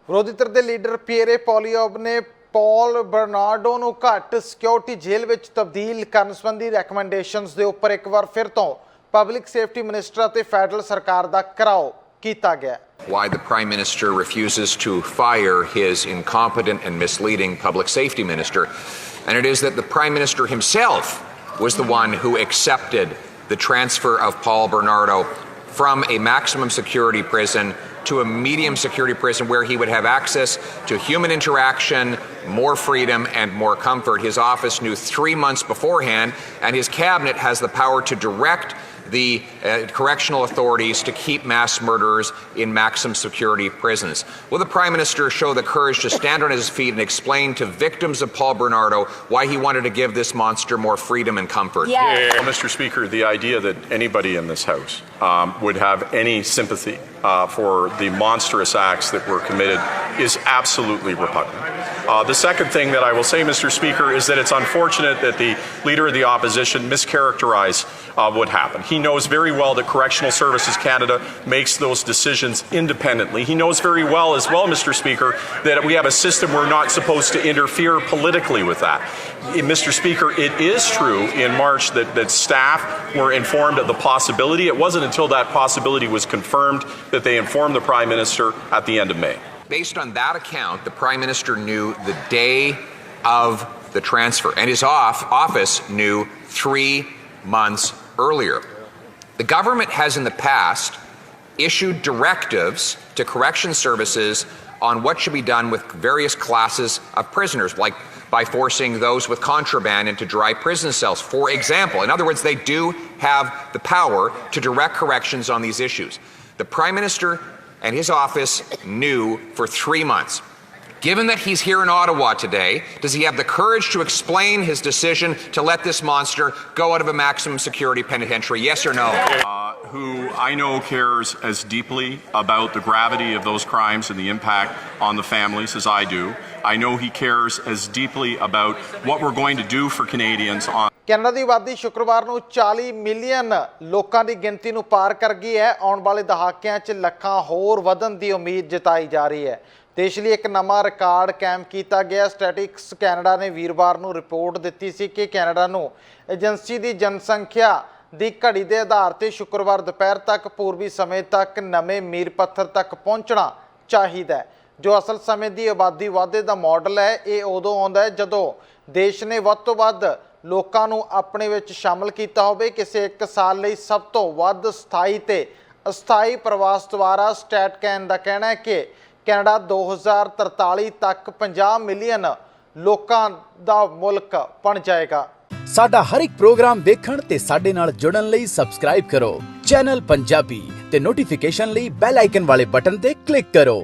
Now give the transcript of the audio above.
ਵਿਰੋਧੀ ਧਿਰ ਦੇ ਲੀਡਰ ਪੀਅਰੇ ਪੋਲੀਓਬ ਨੇ ਪੌਲ ਬਰਨਾਰਡੋ ਨੂੰ ਘੱਟ ਸਿਕਿਉਰਿਟੀ ਜੇਲ੍ਹ ਵਿੱਚ ਤਬਦੀਲ ਕਰਨ ਸੰਬੰਧੀ ਰੈਕਮੈਂਡੇਸ਼ਨਸ ਦੇ ਉੱਪਰ ਇੱਕ ਵਾਰ ਫਿਰ ਤੋਂ ਪਬਲਿਕ ਸੇਫਟੀ ਮਿਨਿਸਟਰ ਅਤੇ ਫੈਡਰਲ ਸਰਕਾਰ ਦਾ ਘਿਰਾਓ ਕੀਤਾ ਗਿਆ। Why the Prime Minister refuses to fire his incompetent and misleading public safety minister. And it is that the Prime Minister himself was the one who accepted the transfer of Paul Bernardo from a maximum security prison to a medium security prison where he would have access to human interaction, more freedom and more comfort. His office knew 3 months beforehand, and his cabinet has the power to direct the correctional authorities to keep mass murderers in maximum security prisons. Will the Prime Minister show the courage to stand on his feet and explain to victims of Paul Bernardo why he wanted to give this monster more freedom and comfort? Yes. Well, Mr. Speaker, the idea that anybody in this House would have any sympathy for the monstrous acts that were committed is absolutely repugnant. The second thing that I will say, Mr. Speaker, is that it's unfortunate that the Leader of the Opposition mischaracterized what happened. He knows very well that Correctional Services Canada makes those decisions independently. He knows very well as well, Mr. Speaker, that we have a system we're not supposed to interfere politically with that. Mr. Speaker, it is true in March that staff were informed of the possibility. It wasn't until that possibility was confirmed that they informed the Prime Minister at the end of May. Based on that account, the Prime Minister knew the day of the transfer, and his office knew 3 months earlier. The government has in the past issued directives to correction services on what should be done with various classes of prisoners, like by forcing those with contraband into dry prison cells, for example. In other words, they do have the power to direct corrections on these issues. The Prime Minister and his office knew for 3 months. Given that he's here in Ottawa today, does he have the courage to explain his decision to let this monster go out of a maximum security penitentiary? Yes or no? Who I know cares as deeply about the gravity of those crimes and the impact on the families as I do. I know he cares as deeply about what we're going to do for Canadians on Canada ਦੀ ਆਬਾਦੀ ਸ਼ੁੱਕਰਵਾਰ ਨੂੰ 40 million ਲੋਕਾਂ ਦੀ ਗਿਣਤੀ ਨੂੰ ਪਾਰ ਕਰ ਗਈ ਹੈ। ਆਉਣ ਵਾਲੇ ਦਹਾਕਿਆਂ 'ਚ ਲੱਖਾਂ ਹੋਰ ਵਧਣ ਦੀ ਉਮੀਦ ਜਤਾਈ ਜਾ ਰਹੀ ਹੈ। ਦੇਸ਼ ਲਈ ਇੱਕ ਨਵਾਂ ਰਿਕਾਰਡ ਕਾਇਮ ਕੀਤਾ ਗਿਆ। ਸਟੈਟਿਸਟਿਕਸ ਕੈਨੇਡਾ ਨੇ ਵੀਰਵਾਰ ਨੂੰ ਰਿਪੋਰਟ ਦਿੱਤੀ ਸੀ ਕਿ ਕੈਨੇਡਾ ਨੂੰ ਏਜੰਸੀ ਦੀ ਜਨਸੰਖਿਆ ਦੀ ਘੜੀ ਦੇ ਆਧਾਰ ਤੇ ਸ਼ੁੱਕਰਵਾਰ ਦੁਪਹਿਰ ਤੱਕ ਪੂਰਬੀ ਸਮੇਂ ਤੱਕ ਨਵੇਂ ਮੀਲ ਪੱਥਰ ਤੱਕ ਪਹੁੰਚਣਾ ਚਾਹੀਦਾ ਹੈ। ਜੋ ਅਸਲ ਸਮੇਂ ਦੀ ਆਬਾਦੀ ਵਾਧੇ ਦਾ ਮਾਡਲ ਹੈ, ਇਹ ਉਦੋਂ ਆਉਂਦਾ ਹੈ ਜਦੋਂ ਦੇਸ਼ ਨੇ ਵੱਧ ਤੋਂ ਵੱਧ ਲੋਕਾਂ ਨੂੰ ਆਪਣੇ ਵਿੱਚ ਸ਼ਾਮਲ ਕੀਤਾ ਹੋਵੇ। ਕਿਸੇ ਇੱਕ ਸਾਲ ਲਈ ਸਭ ਤੋਂ ਵੱਧ ਸਥਾਈ ਤੇ ਅਸਥਾਈ ਪ੍ਰਵਾਸ ਦੁਆਰਾ ਸਟੈਟਕੈਨ ਦਾ ਕਹਿਣਾ ਹੈ ਕਿ ਕੈਨੇਡਾ 2043 ਤੱਕ 50 ਮਿਲੀਅਨ ਲੋਕਾਂ ਦਾ ਮੁਲਕ ਬਣ ਜਾਏਗਾ। ਸਾਡਾ ਹਰ ਇੱਕ ਪ੍ਰੋਗਰਾਮ ਦੇਖਣ ਤੇ ਸਾਡੇ ਨਾਲ ਜੁੜਨ ਲਈ ਸਬਸਕ੍ਰਾਈਬ ਕਰੋ ਚੈਨਲ ਪੰਜਾਬੀ ਤੇ ਨੋਟੀਫਿਕੇਸ਼ਨ ਲਈ ਬੈਲ ਆਈਕਨ ਵਾਲੇ ਬਟਨ ਤੇ ਕਲਿੱਕ ਕਰੋ।